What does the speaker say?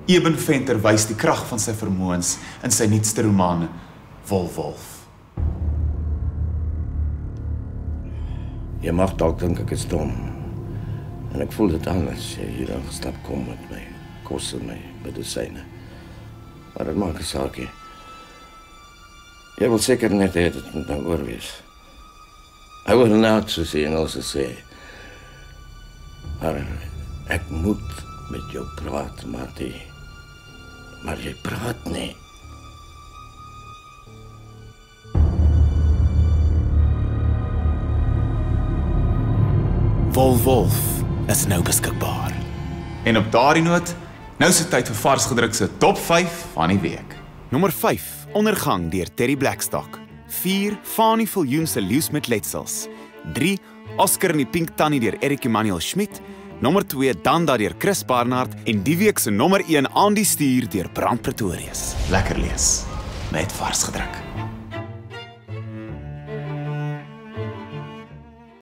Eben Venter wys die krag van sy vermoëns in sy nuutste roman, Wolf. Jy mag dalk dink ek is dom. En ek voel dit anders, jy hier aangestap kom met my kos en my medisyne. Maar dit maak 'n saakie. Jy wil seker net hê dit moet nou oor wees. I will not, soos die Engelse sê. Maar ek moet met jou praat, Mati. Maar jy praat nie. Wolf is nou beskikbaar. En op daardie noot, nou is dit tyd vir vars gedruk se top 5 van die week. Nommer 5, Ondergang deur Terry Blackstock. 4, Fanie Viljoen se Leeu's met letsels. 3, Oscar in die Pink Tannie deur Erik Emanuel Schmidt. Nommer 2, Danda deur Chris Barnard en die week se nommer 1 aan die stuur deur Brand Pretorius. Lekker lees met vars gedruk.